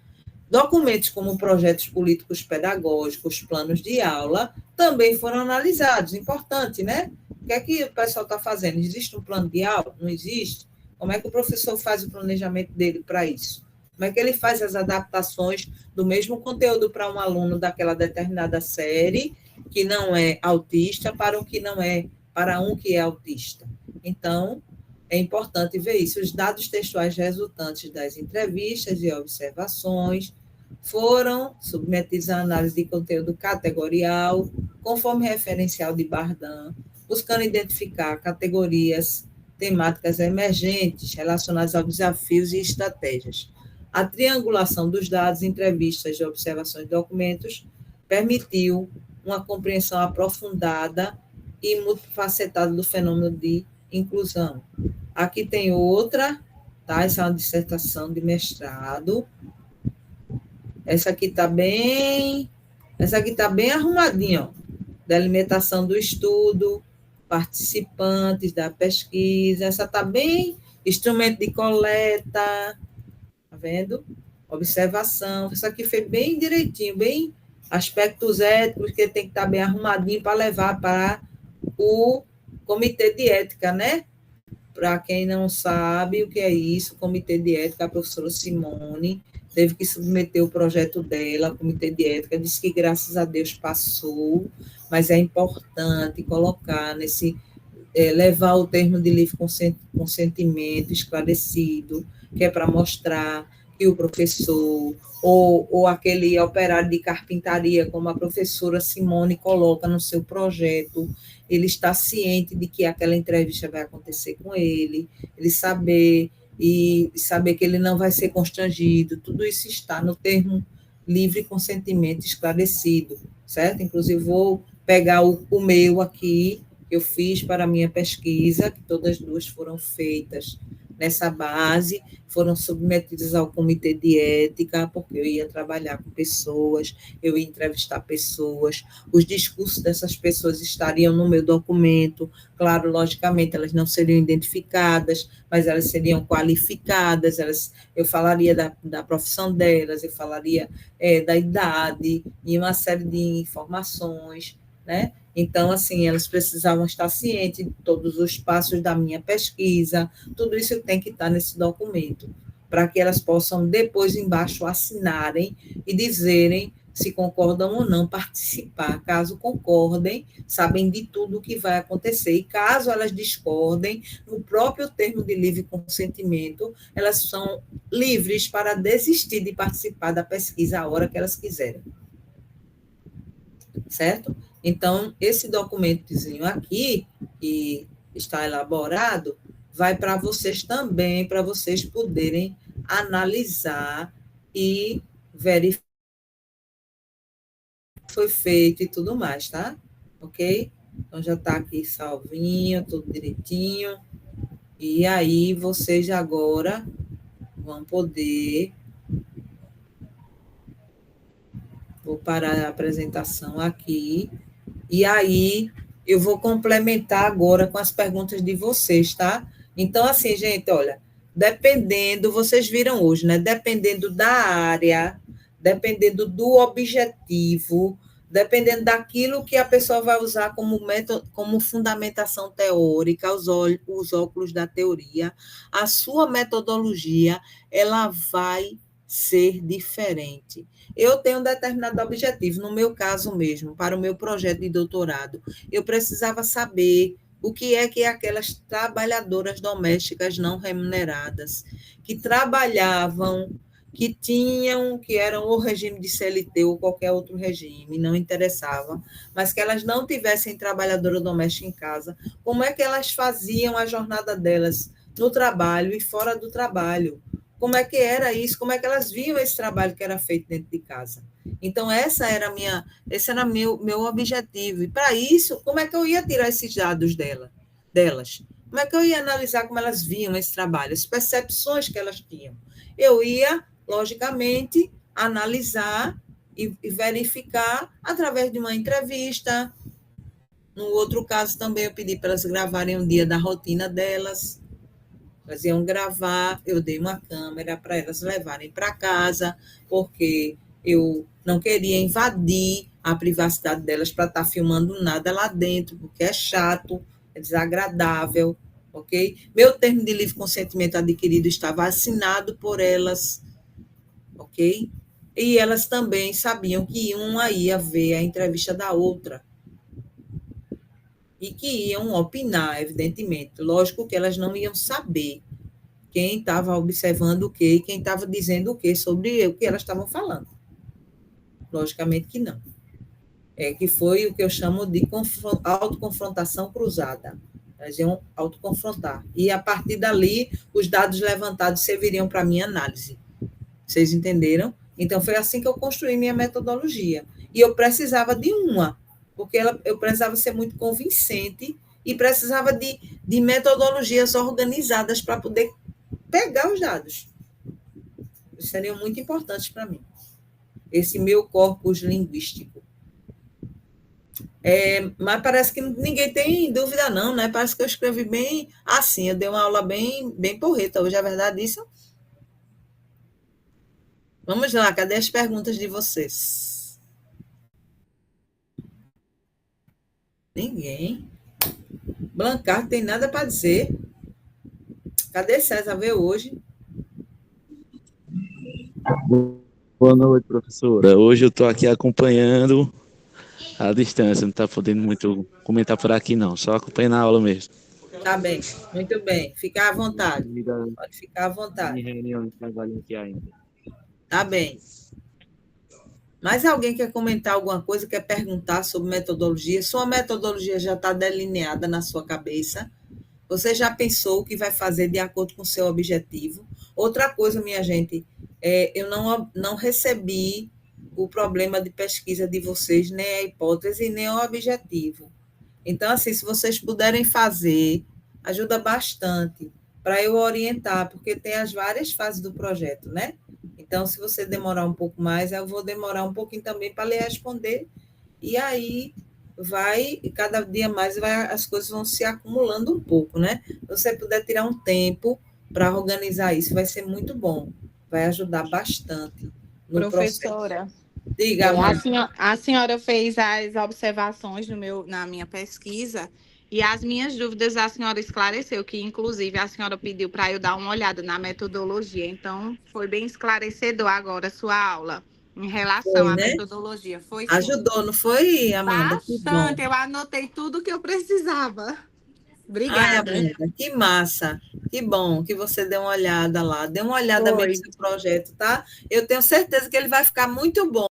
Documentos como projetos políticos pedagógicos, planos de aula, também foram analisados. Importante, né? O que é que o pessoal está fazendo? Existe um plano de aula? Não existe? Como é que o professor faz o planejamento dele para isso? Como é que ele faz as adaptações do mesmo conteúdo para um aluno daquela determinada série que não é autista para um que não é, para um que é autista? Então, é importante ver isso. Os dados textuais resultantes das entrevistas e observações foram submetidos à análise de conteúdo categorial, conforme referencial de Bardan, buscando identificar categorias temáticas emergentes relacionadas aos desafios e estratégias. A triangulação dos dados, entrevistas e observações de documentos permitiu uma compreensão aprofundada e multifacetada do fenômeno de inclusão. Aqui tem outra, tá? Essa é uma dissertação de mestrado. Essa aqui está bem arrumadinha, ó. Delimitação do estudo, participantes da pesquisa. Essa está bem, instrumento de coleta, tá vendo? Observação. Isso aqui foi bem direitinho, bem aspectos éticos que tem que estar bem arrumadinho para levar para o comitê de ética, né? Para quem não sabe o que é isso, o comitê de ética, a professora Simone teve que submeter o projeto dela ao comitê de ética, disse que graças a Deus passou, mas é importante colocar levar o termo de livre consentimento esclarecido, que é para mostrar que o professor ou aquele operário de carpintaria, como a professora Simone coloca no seu projeto, ele está ciente de que aquela entrevista vai acontecer com ele saber que ele não vai ser constrangido, tudo isso está no termo livre consentimento esclarecido, certo? Inclusive, vou pegar o meu aqui, que eu fiz para a minha pesquisa, que todas duas foram feitas nessa base, foram submetidas ao comitê de ética, porque eu ia trabalhar com pessoas, eu ia entrevistar pessoas, os discursos dessas pessoas estariam no meu documento, claro, logicamente, elas não seriam identificadas, mas elas seriam qualificadas, eu falaria da profissão delas, eu falaria da idade, e uma série de informações, né? Então, assim, elas precisavam estar cientes de todos os passos da minha pesquisa, tudo isso tem que estar nesse documento, para que elas possam depois embaixo assinarem e dizerem se concordam ou não, participar. Caso concordem, sabem de tudo o que vai acontecer. E caso elas discordem, no próprio termo de livre consentimento, elas são livres para desistir de participar da pesquisa a hora que elas quiserem. Certo? Então, esse documentozinho aqui, que está elaborado, vai para vocês também, para vocês poderem analisar e verificar o que foi feito e tudo mais, tá? Ok? Então, já está aqui salvinho, tudo direitinho. E aí, vocês agora vão poder... Vou parar a apresentação aqui. E aí, eu vou complementar agora com as perguntas de vocês, tá? Então, assim, gente, olha, dependendo, vocês viram hoje, né? Dependendo da área, dependendo do objetivo, dependendo daquilo que a pessoa vai usar como método, como fundamentação teórica, os óculos da teoria, a sua metodologia, ela vai ser diferente. Eu tenho um determinado objetivo, no meu caso mesmo, para o meu projeto de doutorado. Eu precisava saber o que é que aquelas trabalhadoras domésticas não remuneradas, que trabalhavam, que tinham, que eram o regime de CLT ou qualquer outro regime, não interessava, mas que elas não tivessem trabalhadora doméstica em casa, como é que elas faziam a jornada delas no trabalho e fora do trabalho? Como é que era isso? Como é que elas viam esse trabalho que era feito dentro de casa? Então, esse era meu objetivo. E para isso, como é que eu ia tirar esses dados delas? Como é que eu ia analisar como elas viam esse trabalho, as percepções que elas tinham? Eu ia, logicamente, analisar e verificar através de uma entrevista. No outro caso, também eu pedi para elas gravarem um dia da rotina delas. Elas iam gravar, eu dei uma câmera para elas levarem para casa, porque eu não queria invadir a privacidade delas para estar filmando nada lá dentro, porque é chato, é desagradável, ok? Meu termo de livre consentimento adquirido estava assinado por elas, ok? E elas também sabiam que uma ia ver a entrevista da outra e que iam opinar, evidentemente. Lógico que elas não iam saber quem estava observando o quê, quem estava dizendo o quê sobre o que elas estavam falando. Logicamente que não. É que foi o que eu chamo de autoconfrontação cruzada. Elas iam autoconfrontar. E, a partir dali, os dados levantados serviriam para a minha análise. Vocês entenderam? Então, foi assim que eu construí minha metodologia. E eu precisava de uma, porque eu precisava ser muito convincente e precisava de metodologias organizadas para poder pegar os dados. Seriam muito importantes para mim. Esse meu corpus linguístico. Mas parece que ninguém tem dúvida, não, né? Parece que eu escrevi bem assim. Eu dei uma aula bem porreta hoje, é verdade isso? Vamos lá, cadê as perguntas de vocês? Ninguém. Blancar tem nada para dizer. Cadê César? Veio hoje? Boa noite, professora. Hoje eu estou aqui acompanhando à distância, não está podendo muito comentar por aqui, não, só acompanhando a aula mesmo. Tá bem, muito bem. Fica à vontade. Devido à Pode ficar à vontade. minha reunião de trabalho aqui ainda. Tá bem. Mais alguém quer comentar alguma coisa, quer perguntar sobre metodologia? Sua metodologia já está delineada na sua cabeça? Você já pensou o que vai fazer de acordo com o seu objetivo? Outra coisa, minha gente, eu não recebi o problema de pesquisa de vocês, nem a hipótese, nem o objetivo. Então, assim, se vocês puderem fazer, ajuda bastante para eu orientar, porque tem as várias fases do projeto, né? Então, se você demorar um pouco mais, eu vou demorar um pouquinho também para lhe responder, e aí cada dia mais as coisas vão se acumulando um pouco, né? Se você puder tirar um tempo para organizar isso, vai ser muito bom, vai ajudar bastante no processo. Professora, Diga, Amanda. a senhora fez as observações na minha pesquisa e as minhas dúvidas a senhora esclareceu, que inclusive a senhora pediu para eu dar uma olhada na metodologia. Então, foi bem esclarecedor agora a sua aula em relação Foi, à né? metodologia. Foi sim. Ajudou, não foi, Amanda? Que bom. Bastante, eu anotei tudo que eu precisava. Ai, Obrigada. Amanda, que massa. Que bom que você deu uma olhada lá. Dê uma olhada bem no Foi. seu projeto, tá? Eu tenho certeza que ele vai ficar muito bom.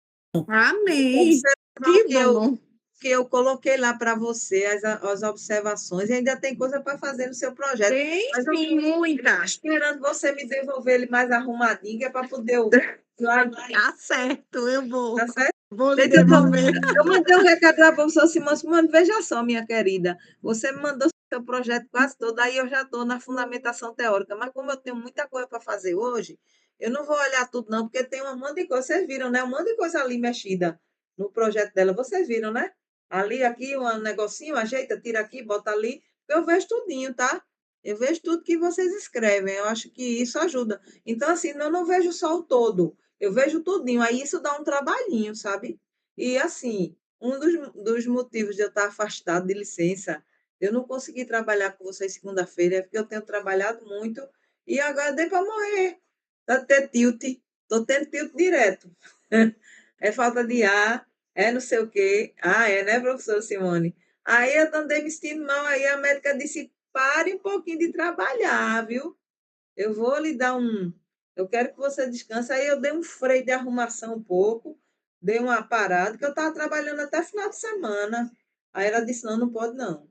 Amém. Observar o Que bom. que eu coloquei lá para você, as observações, e ainda tem coisa para fazer no seu projeto. Tem Mas eu sim, muita. esperando você me devolver ele mais arrumadinho, que é para poder ouvir. Tá certo, eu vou. Tá certo? Vou lhe Feito, devolver. eu mandei um recado lá para o professor Simão, mano, veja só, minha querida, você me mandou seu projeto quase todo, aí eu já estou na fundamentação teórica, mas como eu tenho muita coisa para fazer hoje, eu não vou olhar tudo não, porque tem um monte de coisa, vocês viram, né? Um monte de coisa ali mexida no projeto dela, vocês viram, né? Ali, aqui, um negocinho, ajeita, tira aqui, bota ali, eu vejo tudinho, tá? Eu vejo tudo que vocês escrevem, eu acho que isso ajuda. Então, assim, eu não vejo só o todo, eu vejo tudinho, aí isso dá um trabalhinho, sabe? E, assim, um dos motivos de eu estar afastado de licença, eu não consegui trabalhar com vocês segunda-feira, é porque eu tenho trabalhado muito e agora dei para morrer, para ter tilt, Estou tendo tilt direto. É falta de ar, é não sei o quê. Ah, é, né, professora Simone? Aí eu andei me sentindo mal, aí a médica disse, pare um pouquinho de trabalhar, viu? Eu vou lhe dar um... Eu quero que você descanse. Aí eu dei um freio de arrumação um pouco, dei uma parada, que eu estava trabalhando até final de semana. Aí ela disse, não, não pode não.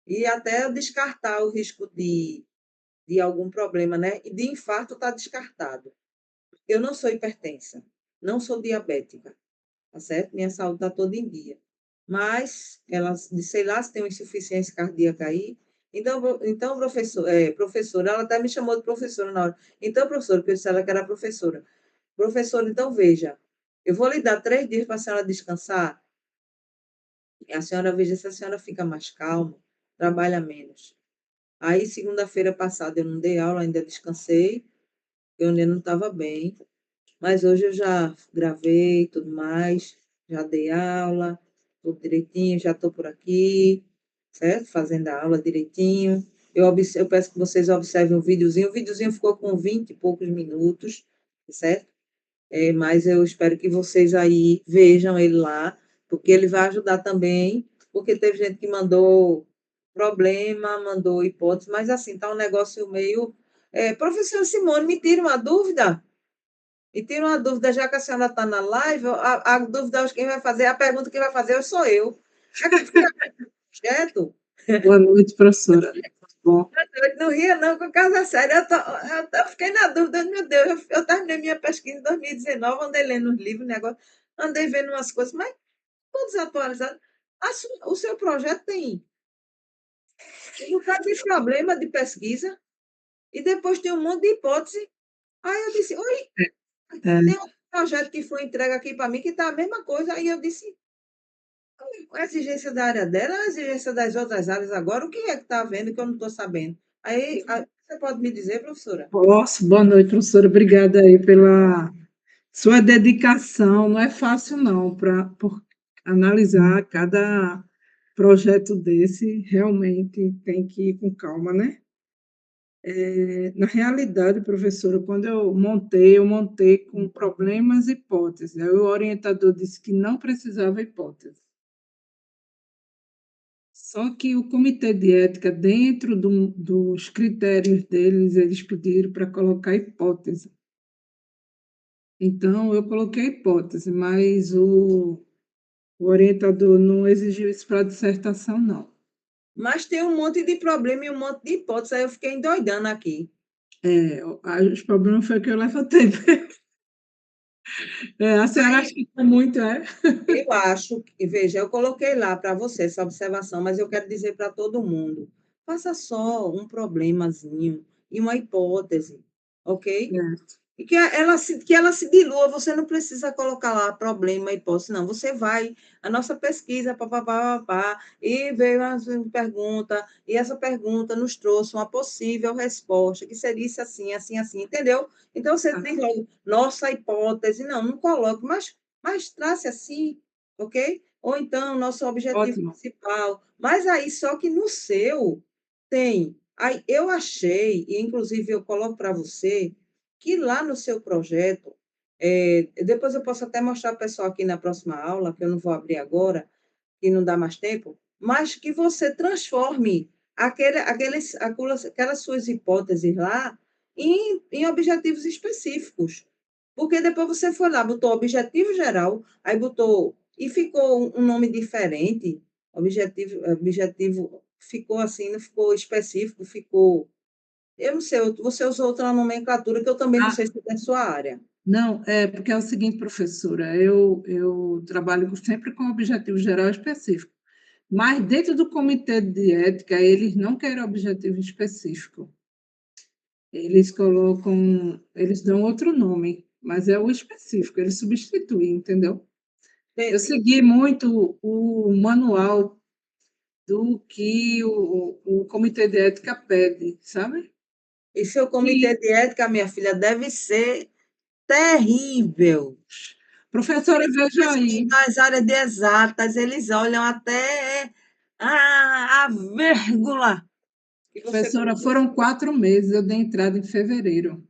E até eu descartar o risco de algum problema, né? E de infarto está descartado. Eu não sou hipertensa, não sou diabética, tá certo? Minha saúde está toda em dia. Mas ela, sei lá, se tem uma insuficiência cardíaca aí. Então professora, ela até me chamou de professora na hora. Então, professora, porque eu disse a ela que era professora. Professora, então veja, eu vou lhe dar 3 dias para a senhora descansar. E a senhora veja se a senhora fica mais calma, trabalha menos. Aí, segunda-feira passada, eu não dei aula, ainda descansei, eu ainda não estava bem. Mas hoje eu já gravei tudo mais, já dei aula, tudo direitinho, já estou por aqui, certo? Fazendo a aula direitinho. Eu peço que vocês observem o videozinho ficou com 20 e poucos minutos, certo? Mas eu espero que vocês aí vejam ele lá, porque ele vai ajudar também, porque teve gente que mandou problema, mandou hipótese, mas assim, está um negócio meio... professora Simone, me tira uma dúvida. E tira uma dúvida, já que a senhora está na live, a dúvida quem vai fazer, a pergunta que vai fazer sou eu. Já que fica quieto, Boa noite, professora. Bom, não ria não, com casa séria. Eu fiquei na dúvida, meu Deus, eu terminei minha pesquisa em 2019, andei lendo os livros, negócio, andei vendo umas coisas, mas estou desatualizada. O seu projeto tem um bocado de problema de pesquisa, e depois tem um monte de hipótese. Aí eu disse, oi, é, tem um projeto que foi entregue aqui para mim que está a mesma coisa. Aí eu disse, a exigência da área dela, a exigência das outras áreas agora, o que é que está havendo que eu não estou sabendo? Aí, você pode me dizer, professora? posso? Boa noite, professora. Obrigada aí pela sua dedicação. Não é fácil, não, por analisar cada projeto desse, realmente tem que ir com calma, né? Na realidade, professora, quando eu montei com problemas e hipóteses. Aí o orientador disse que não precisava hipótese. Só que o comitê de ética, dentro dos critérios deles, eles pediram para colocar hipótese. Então, eu coloquei hipótese, mas o orientador não exigiu isso para a dissertação, não. Mas tem um monte de problema e um monte de hipóteses, aí eu fiquei endoidando aqui. Os problemas foi que eu levantei. A senhora acha que está muito, é? Eu acho que, veja, eu coloquei lá para você essa observação, mas eu quero dizer para todo mundo, faça só um problemazinho e uma hipótese, ok? E que ela se dilua, você não precisa colocar lá problema, hipótese, não. Você vai, a nossa pesquisa, e veio a pergunta, e essa pergunta nos trouxe uma possível resposta, que seria isso assim, assim, assim, entendeu? Então, você diz logo, nossa hipótese, não coloque, mas trace assim, ok? Ou então, nosso objetivo Ótimo. principal. Mas aí, só que no seu, tem. Aí, eu achei, e inclusive eu coloco para você, que lá no seu projeto, depois eu posso até mostrar para o pessoal aqui na próxima aula, que eu não vou abrir agora, que não dá mais tempo, mas que você transforme aquelas suas hipóteses lá em objetivos específicos. Porque depois você foi lá, botou objetivo geral, aí botou, e ficou um nome diferente, objetivo ficou assim, não ficou específico, ficou... Eu não sei, você usou outra nomenclatura que eu também não sei se é da sua área. Não, porque é o seguinte, professora, eu trabalho sempre com objetivo geral específico, mas dentro do comitê de ética, eles não querem objetivo específico. Eles dão outro nome, mas é o específico, eles substituem, entendeu? Eu segui muito o manual do que o comitê de ética pede, sabe? E seu comitê de ética, minha filha, deve ser terrível. Professora, veja aí. Nas áreas de exatas, eles olham até a vírgula. Professora, foram 4 meses, eu dei entrada em fevereiro.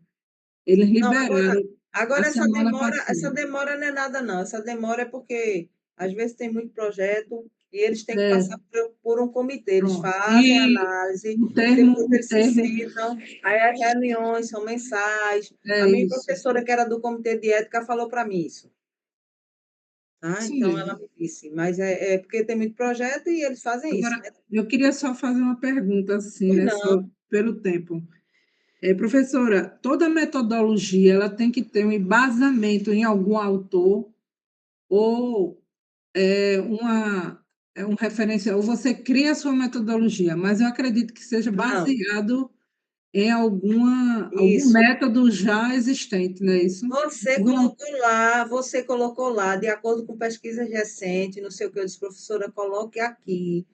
Eles Não, agora, liberaram. a Agora, semana essa passada. demora não é nada, não. Essa demora é porque, às vezes, tem muito projeto e eles têm que É, passar por um comitê. Eles pronto. fazem E análise, o termo, depois o eles se termo sentam, aí as reuniões são mensais. A é minha isso. professora, que era do comitê de ética, falou para mim isso. Tá? Isso Então, ela mesmo. me disse. Mas é porque tem muito projeto e eles fazem isso, Agora, né? eu queria só fazer uma pergunta, assim, Pois né, não. só pelo tempo. Professora, toda metodologia ela tem que ter um embasamento em algum autor ou uma um referencial, ou você cria a sua metodologia, mas eu acredito que seja Não, baseado em algum isso. método já existente, não é isso? Algum Você colocou lá, de acordo com pesquisas recentes, não sei o que eu disse, professora, coloque aqui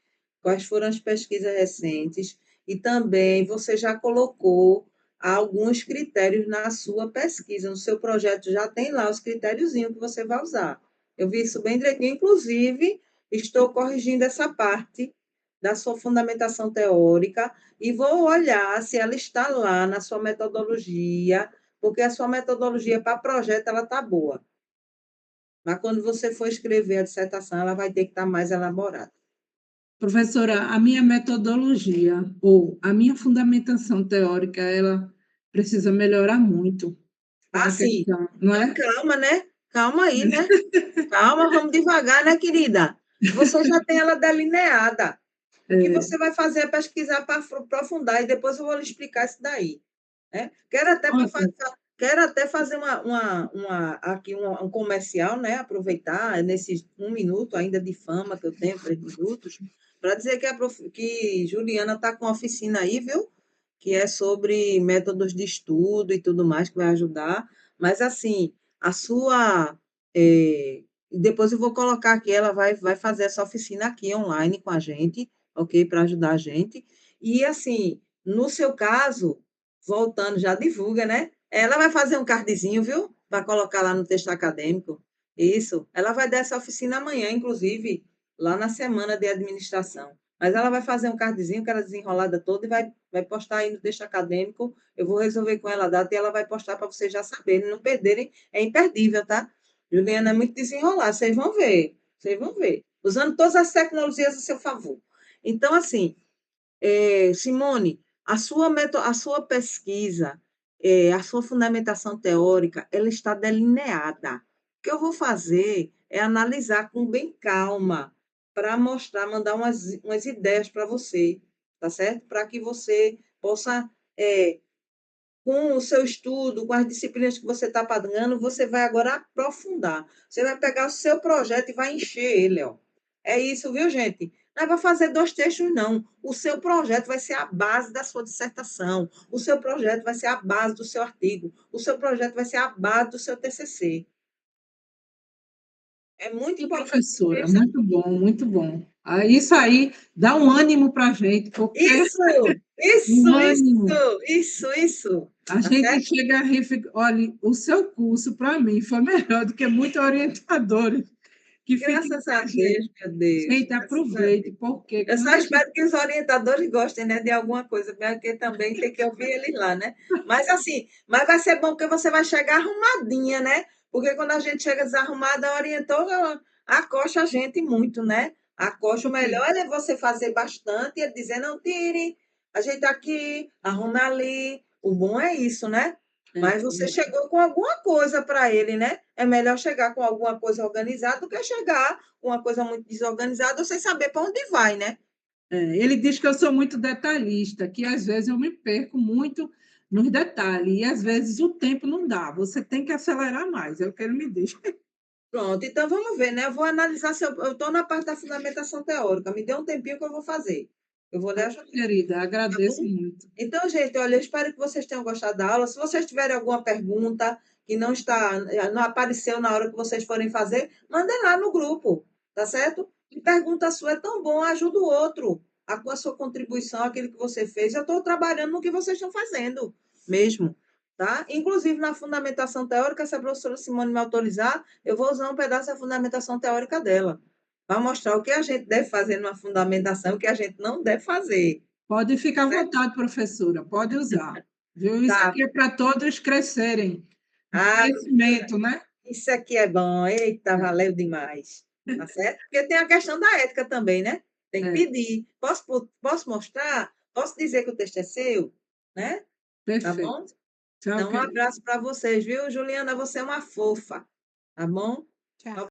quais foram as pesquisas recentes e também você já colocou alguns critérios na sua pesquisa, no seu projeto já tem lá os critériozinhos que você vai usar. Eu vi isso bem direitinho, inclusive estou corrigindo essa parte da sua fundamentação teórica e vou olhar se ela está lá na sua metodologia, porque a sua metodologia para projeto ela está boa. Mas quando você for escrever a dissertação, ela vai ter que estar mais elaborada. Professora, a minha metodologia ou a minha fundamentação teórica, ela precisa melhorar muito com Ah, a sim. questão, não Não, é? calma, né? Calma aí, né? Calma, vamos devagar, né, querida? Você já tem ela delineada. O que É, você vai fazer é pesquisar para aprofundar e depois eu vou lhe explicar isso daí. Né? Quero até fazer aqui um comercial, né? Aproveitar nesses 1 minuto ainda de fama que eu tenho, 3 minutos, para dizer que Juliana está com uma oficina aí, viu? Que é sobre métodos de estudo e tudo mais, que vai ajudar. Mas, assim, a sua. Depois eu vou colocar aqui, ela vai fazer essa oficina aqui online com a gente, ok? Para ajudar a gente. E, assim, no seu caso, voltando, já divulga, né? Ela vai fazer um cardzinho, viu? Para colocar lá no texto acadêmico. Isso. Ela vai dar essa oficina amanhã, inclusive, lá na semana de administração. Mas ela vai fazer um cardzinho, aquela desenrolada toda, e vai postar aí no texto acadêmico. Eu vou resolver com ela a data e ela vai postar para vocês já saberem, não perderem. É imperdível, tá? Juliana é muito desenrolada, vocês vão ver. Vocês vão ver. Usando todas as tecnologias a seu favor. Então, assim, Simone, a sua pesquisa, a sua fundamentação teórica, ela está delineada. O que eu vou fazer é analisar com bem calma, para mostrar, mandar umas ideias para você, tá certo? Para que você possa, com o seu estudo, com as disciplinas que você está pagando, você vai agora aprofundar. Você vai pegar o seu projeto e vai encher ele, ó. É isso, viu, gente? Não é para fazer 2 textos, não. O seu projeto vai ser a base da sua dissertação. O seu projeto vai ser a base do seu artigo. O seu projeto vai ser a base do seu TCC. É muito e importante. professora, muito bom, muito bom. Isso aí dá um ânimo para a gente, porque Isso, isso, um ânimo. isso. A Tá gente certo? chega a rir, olha, o seu curso, para mim, foi melhor do que muitos orientadores que ficam Graças com a a Deus, gente. meu Deus. Gente, Graças a aproveite, Deus. porque Eu quando só a gente. espero que os orientadores gostem, né, de alguma coisa, porque também tem que ouvir eles lá, né? Mas assim, mas vai ser bom porque você vai chegar arrumadinha, né? Porque quando a gente chega desarrumada, orientou, acocha a gente muito, né? Acocha, o melhor é você fazer bastante, ele dizer, não tire, ajeita aqui, arrume ali. O bom é isso, né? Mas você chegou com alguma coisa para ele, né? É melhor chegar com alguma coisa organizada do que chegar com uma coisa muito desorganizada sem saber para onde vai, né? Ele diz que eu sou muito detalhista, que às vezes eu me perco muito nos detalhes, e às vezes o tempo não dá, você tem que acelerar mais, é o que ele me diz. Pronto, então vamos ver, né? Eu vou analisar se eu estou na parte da fundamentação teórica. Me dê um tempinho que eu vou fazer. Eu vou lhe ajudar, Querida, tá agradeço bom? muito. Então, gente, olha, eu espero que vocês tenham gostado da aula. Se vocês tiverem alguma pergunta que não apareceu na hora que vocês forem fazer, mandem lá no grupo, tá certo? E pergunta sua é tão bom, ajuda o outro. Com a sua contribuição, aquilo que você fez. Eu estou trabalhando no que vocês estão fazendo mesmo, tá? Inclusive, na fundamentação teórica, se a professora Simone me autorizar, eu vou usar um pedaço da fundamentação teórica dela, para mostrar o que a gente deve fazer numa fundamentação e o que a gente não deve fazer. Pode ficar à vontade, professora, pode usar. Viu? Isso Tá, aqui é para todos crescerem. Ah, Conhecimento, né? isso aqui é bom. Eita, valeu demais. Tá certo? Porque tem a questão da ética também, né? Tem que É, pedir. Posso mostrar? Posso dizer que o texto é seu? Né? Tá bom? perfeito. Tchau, Então, um querida. abraço para vocês, viu? Juliana, você é uma fofa. Tá bom? Tchau.